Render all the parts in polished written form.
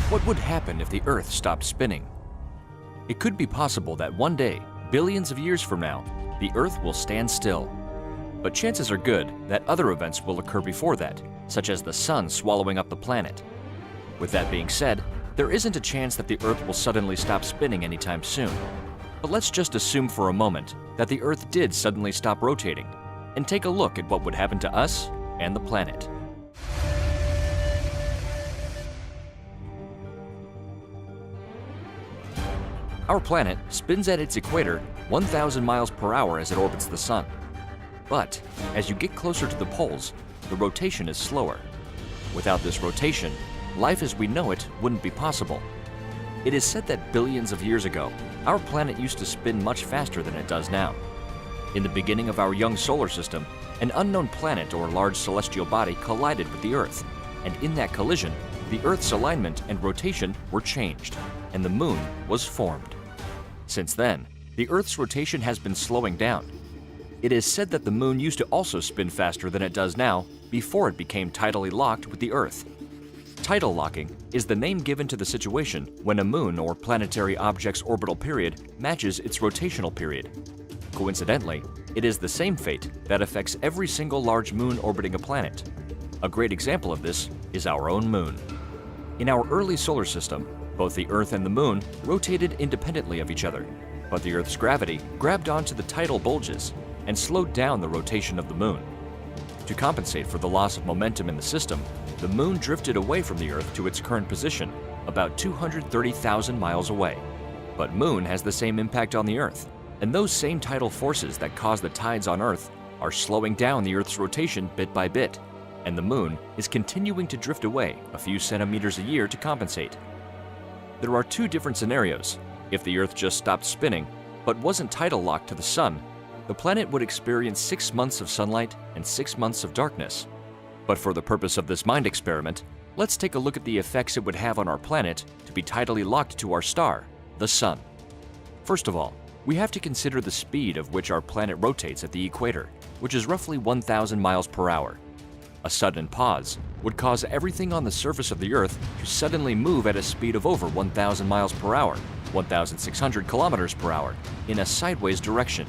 What would happen if the Earth stopped spinning? It could be possible that one day, billions of years from now, the Earth will stand still. But chances are good that other events will occur before that, such as the Sun swallowing up the planet. With that being said, there isn't a chance that the Earth will suddenly stop spinning anytime soon. But let's just assume for a moment that the Earth did suddenly stop rotating, and take a look at what would happen to us and the planet. Our planet spins at its equator 1,000 miles per hour as it orbits the Sun. But as you get closer to the poles, the rotation is slower. Without this rotation, life as we know it wouldn't be possible. It is said that billions of years ago, our planet used to spin much faster than it does now. In the beginning of our young solar system, an unknown planet or large celestial body collided with the Earth, and in that collision, the Earth's alignment and rotation were changed, and the Moon was formed. Since then, the Earth's rotation has been slowing down. It is said that the Moon used to also spin faster than it does now before it became tidally locked with the Earth. Tidal locking is the name given to the situation when a moon or planetary object's orbital period matches its rotational period. Coincidentally, it is the same fate that affects every single large moon orbiting a planet. A great example of this is our own moon. In our early solar system, both the Earth and the Moon rotated independently of each other, but the Earth's gravity grabbed onto the tidal bulges and slowed down the rotation of the Moon. To compensate for the loss of momentum in the system, the Moon drifted away from the Earth to its current position, about 230,000 miles away. But Moon has the same impact on the Earth, and those same tidal forces that cause the tides on Earth are slowing down the Earth's rotation bit by bit, and the Moon is continuing to drift away a few centimeters a year to compensate. There are two different scenarios. If the Earth just stopped spinning, but wasn't tidal locked to the Sun, the planet would experience 6 months of sunlight and 6 months of darkness. But for the purpose of this mind experiment, let's take a look at the effects it would have on our planet to be tidally locked to our star, the Sun. First of all, we have to consider the speed of which our planet rotates at the equator, which is roughly 1,000 miles per hour. A sudden pause would cause everything on the surface of the Earth to suddenly move at a speed of over 1,000 miles per hour, 1,600 kilometers per hour, in a sideways direction.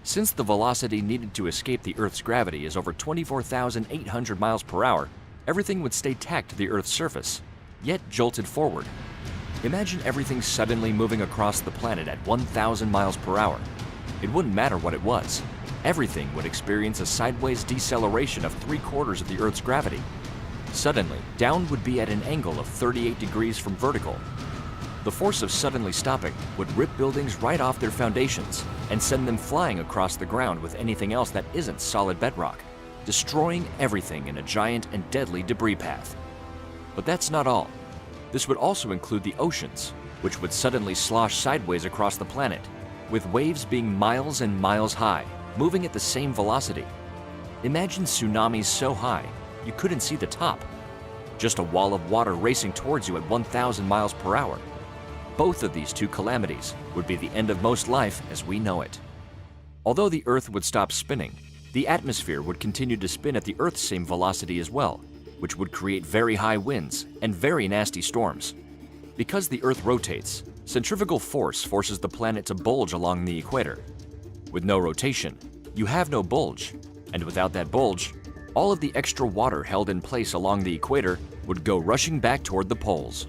Since the velocity needed to escape the Earth's gravity is over 24,800 miles per hour, everything would stay tacked to the Earth's surface, yet jolted forward. Imagine everything suddenly moving across the planet at 1,000 miles per hour. It wouldn't matter what it was. Everything would experience a sideways deceleration of 3/4 of the Earth's gravity. Suddenly, down would be at an angle of 38 degrees from vertical. The force of suddenly stopping would rip buildings right off their foundations and send them flying across the ground with anything else that isn't solid bedrock, destroying everything in a giant and deadly debris path. But that's not all. This would also include the oceans, which would suddenly slosh sideways across the planet, with waves being miles and miles high, moving at the same velocity. Imagine tsunamis so high you couldn't see the top. Just a wall of water racing towards you at 1,000 miles per hour. Both of these two calamities would be the end of most life as we know it. Although the Earth would stop spinning, the atmosphere would continue to spin at the Earth's same velocity as well, which would create very high winds and very nasty storms. Because the Earth rotates, centrifugal force forces the planet to bulge along the equator. With no rotation, you have no bulge, and without that bulge, all of the extra water held in place along the equator would go rushing back toward the poles.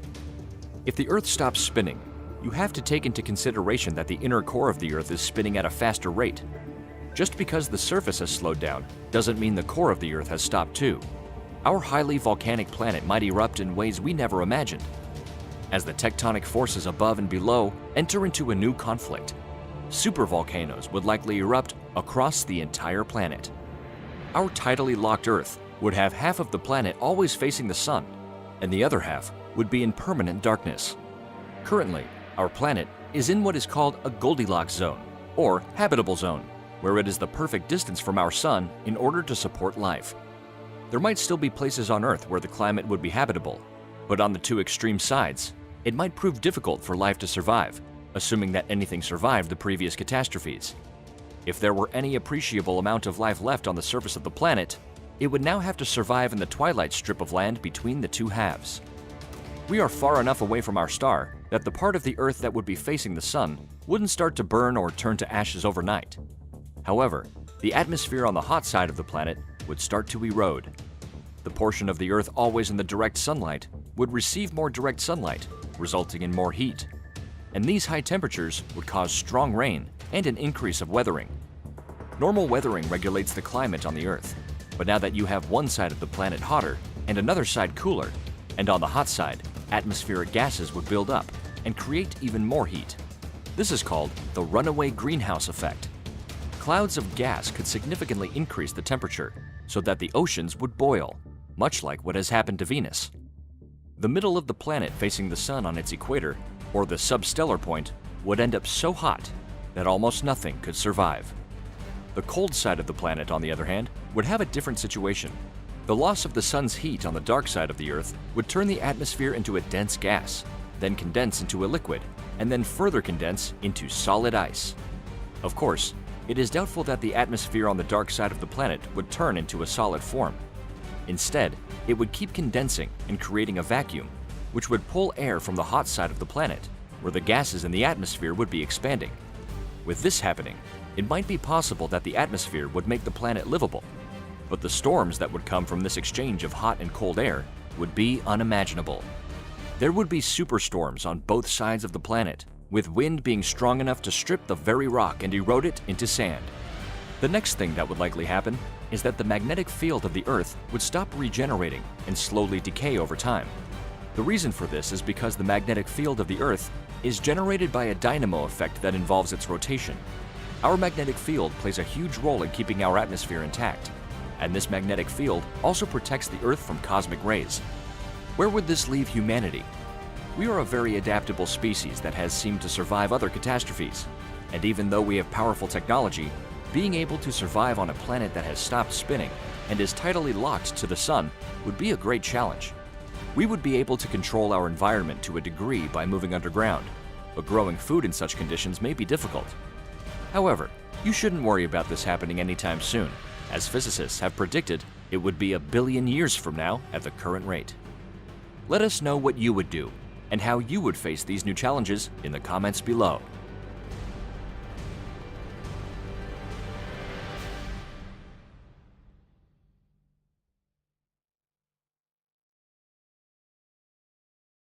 If the Earth stops spinning, you have to take into consideration that the inner core of the Earth is spinning at a faster rate. Just because the surface has slowed down doesn't mean the core of the Earth has stopped too. Our highly volcanic planet might erupt in ways we never imagined. As the tectonic forces above and below enter into a new conflict, supervolcanoes would likely erupt across the entire planet. Our tidally locked Earth would have half of the planet always facing the Sun, and the other half would be in permanent darkness. Currently, our planet is in what is called a Goldilocks zone, or habitable zone, where it is the perfect distance from our Sun in order to support life. There might still be places on Earth where the climate would be habitable, but on the two extreme sides, it might prove difficult for life to survive, assuming that anything survived the previous catastrophes. If there were any appreciable amount of life left on the surface of the planet, it would now have to survive in the twilight strip of land between the two halves. We are far enough away from our star that the part of the Earth that would be facing the Sun wouldn't start to burn or turn to ashes overnight. However, the atmosphere on the hot side of the planet would start to erode. The portion of the Earth always in the direct sunlight would receive more direct sunlight, resulting in more heat. And these high temperatures would cause strong rain and an increase of weathering. Normal weathering regulates the climate on the Earth, but now that you have one side of the planet hotter and another side cooler, and on the hot side, atmospheric gases would build up and create even more heat. This is called the runaway greenhouse effect. Clouds of gas could significantly increase the temperature so that the oceans would boil, much like what has happened to Venus. The middle of the planet facing the Sun on its equator, or the substellar point, would end up so hot that almost nothing could survive. The cold side of the planet, on the other hand, would have a different situation. The loss of the Sun's heat on the dark side of the Earth would turn the atmosphere into a dense gas, then condense into a liquid, and then further condense into solid ice. Of course, it is doubtful that the atmosphere on the dark side of the planet would turn into a solid form. Instead, it would keep condensing and creating a vacuum, which would pull air from the hot side of the planet, where the gases in the atmosphere would be expanding. With this happening, it might be possible that the atmosphere would make the planet livable, but the storms that would come from this exchange of hot and cold air would be unimaginable. There would be superstorms on both sides of the planet, with wind being strong enough to strip the very rock and erode it into sand. The next thing that would likely happen is that the magnetic field of the Earth would stop regenerating and slowly decay over time. The reason for this is because the magnetic field of the Earth is generated by a dynamo effect that involves its rotation. Our magnetic field plays a huge role in keeping our atmosphere intact, and this magnetic field also protects the Earth from cosmic rays. Where would this leave humanity? We are a very adaptable species that has seemed to survive other catastrophes, and even though we have powerful technology, being able to survive on a planet that has stopped spinning and is tidally locked to the Sun would be a great challenge. We would be able to control our environment to a degree by moving underground, but growing food in such conditions may be difficult. However, you shouldn't worry about this happening anytime soon, as physicists have predicted it would be 1 billion years from now at the current rate. Let us know what you would do and how you would face these new challenges in the comments below.